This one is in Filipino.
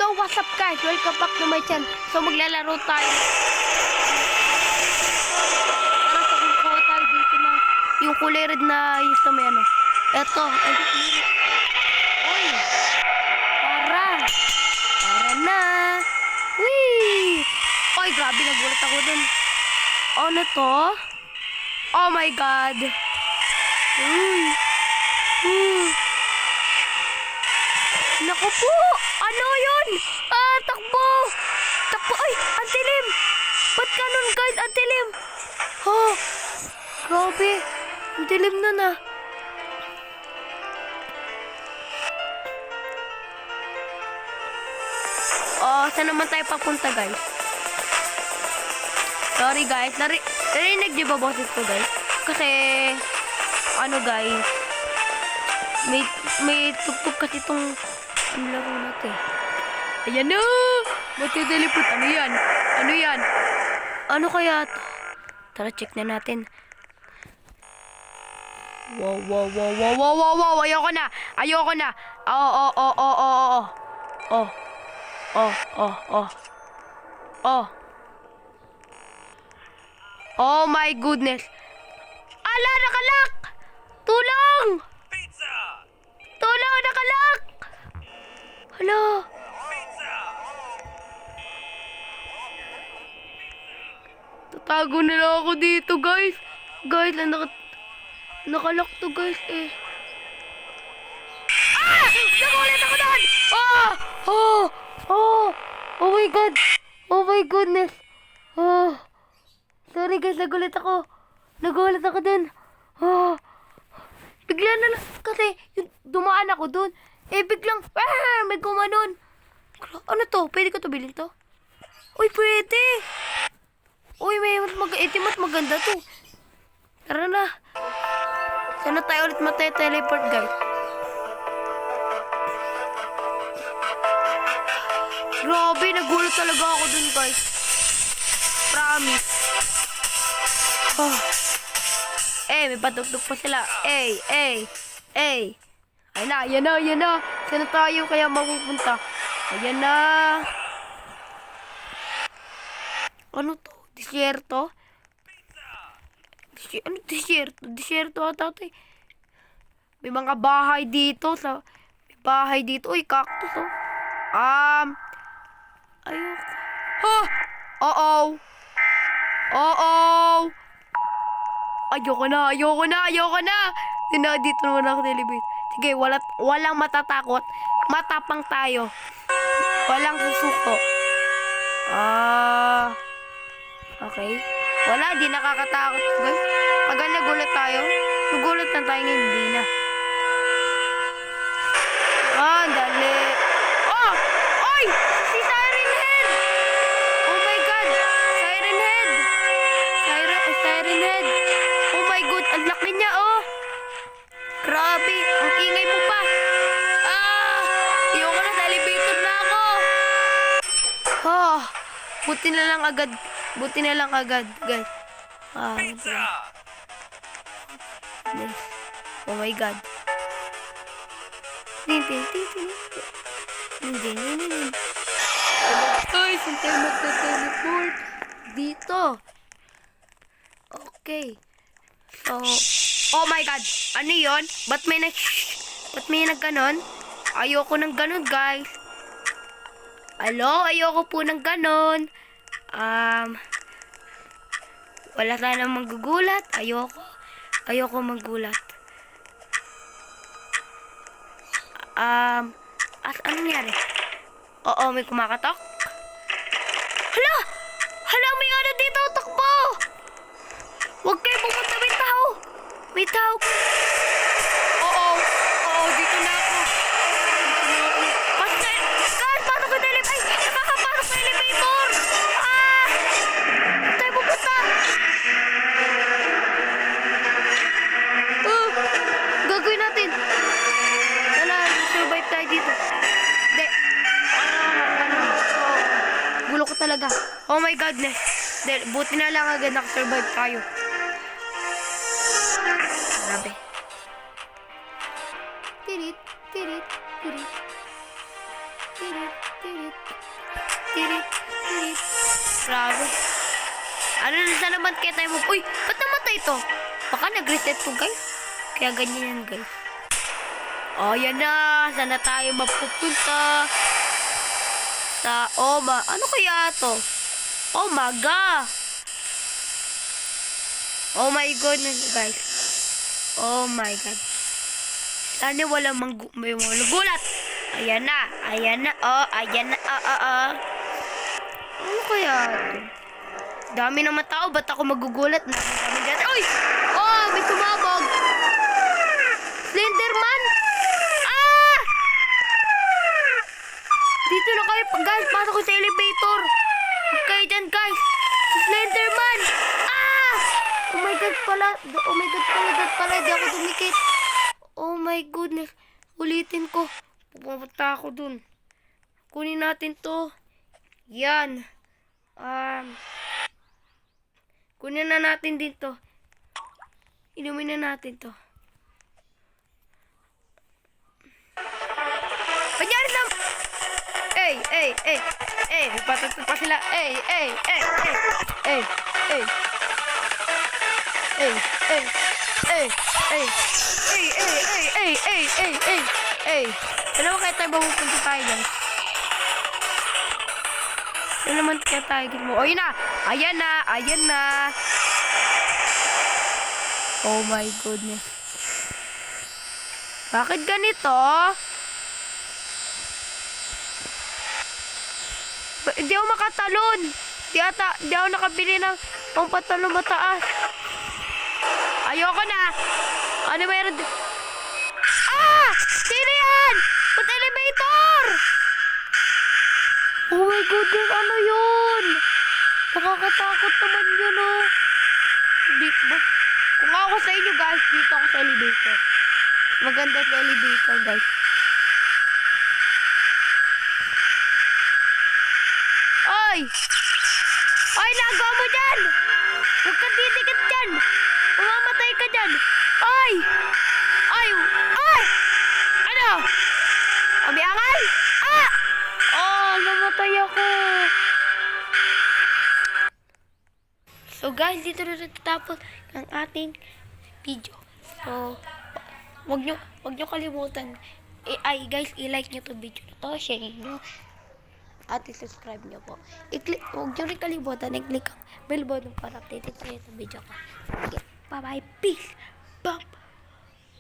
So, what's up guys? Welcome back to my channel. So, maglalaro tayo. Tara, sa kukuha tayo dito na yung kulay red na yung sa may ano. Eto. Uy! Para na! Whee! Oy, grabe, nagulat ako dun. Ano to? Oh my God! Uy! Naku po! Ano yun? Takbo! Takbo! Ay! Ang dilim! Ba't ganun guys? Ang dilim! Oh! Grabe! Ang dilim na na. Oh, saan naman tayo papunta guys? Sorry guys. Narinig niyo ba boses ko guys? Kasi, ano guys, may tugtog kasi itong ang laro natin. Ayan na! Matiteleport. Ano yan? Ano yan? Ano kaya ito? Tara, check na natin. Wow. Ayoko na. Oh my goodness. Ala, nakalak! Tulong! Tulong, nakalak! Hala! Tatago na lang ako dito, guys. Guys, nakalak to, guys, eh. Ah! Nakulit ako doon! Oh my God! Oh my goodness! Oh. Sorry, guys, nagulit ako doon. Oh. Bigla na lang, kasi yung dumaan ako doon. Eh, biglang, may gumanon. Ano to? Pwede ko to bilhin to? Uy, pwede. Uy, may itim at maganda to. Tara na. Sana tayo ulit teleport guys. Grabe, nagulat talaga ako dun, guys. Promise. Oh. May patugtog pa sila. Ayan na. Saan tayo kaya mapupunta? Ayan na. Ano to? Disyerto? Ano disyerto? Disyerto ata ito eh. May mga bahay dito. May bahay dito. Uy, cactus oh. Ayoko. Ayoko na. Dito naman ako nilibit. Sige, walang matatakot. Matapang tayo. Walang susuko. Okay. Wala, di nakakatakot, guys. Pag nagulat tayo, nagulat na tayo ngayon, hindi na. Dali. Oy! Si Siren Head! Oh my God! Siren Head! Siren Head! Oh my God! Ang laki niya, oh! Grabe! Ang ingay mo pa! Ayoko na, elevator na ako! Buti na lang agad, guys. Oh my God. Ay, saan tayo magte-teleport? Dito. Okay. So, oh my God. Ano yun? Ba't may nagganon? Ayoko ng ganon, guys. Ayoko po ng ganon. Wala sana magugulat. Ayoko magulat. Anong nangyari? Oo, may kumakatok. Hala, may ano dito, takbo! Huwag kayo pumunta, may tao. Oo, dito na ako. Pasok ko elevator. Nakakapasok sa elevator. Tayo pupunta. Gagawin natin. Sana, survive tayo dito. Hindi. Gulo ko talaga. Oh my goodness. Buti na lang agad nakasurvive tayo. Grabe. Tirit. tirit, tirit, tirit, tirit. Grabe. Ano na naman kaya tayo Uy, ba't namatay to? Baka nag-reset to, guys. Kaya ganyan yan, guys. Oh, yan na. Sana tayo mapupunta sa ano kaya to? Oh my God. Oh my goodness, guys. Oh my God. Sana walang may magulat. Ayan na. Ayan na. Oh, ayan na. Ano kaya to? Dami naman tao. Ba't ako magugulat? Uy! Oh, may sumabog. Slenderman! Ah! Dito na kayo. Guys, pasok ko sa elevator. Okay dyan, guys. Slenderman! Ah! Oh my God pala. Oh my God pala. Di ako dumikit. Oh my goodness. Ulitin ko. Pupunta ako dun. Kunin natin to. Yan. Kunin na natin dito. Inumin na natin to. Kanyari lang. Patatot pa sila. Ano ba kaya tayo mapupunta tayo dyan? Ano naman kaya tayo dito mo? O, yun na! Ayan na! Ayan na! Oh my goodness. Bakit ganito? Hindi ako makatalon. Di ako nakabili ng pampatalon mataas. Ayoko na. Ano mayroon? Ah! Sino yan? Put elevator! Oh my goodness, ano yun? Nakakatakot naman yun, oh. Kung ako sa inyo, guys, dito ako sa elevator. Maganda sa elevator, guys. Ay! Ay, nagawa mo dyan! Huwag kang titikit dyan! Mamamatay ka dyan! Ay! Ay! Ay! Ano? Umiangal? Ah! Oh, namatay ako. So guys, dito na natatapos ang ating video. So, wag nyo kalimutan. Guys, i-like nyo to video na to, share nyo, at i-subscribe nyo po. Huwag nyo rin kalimutan, i-click ang bell button para updated kayo sa video ko. Okay, bye-bye, peace!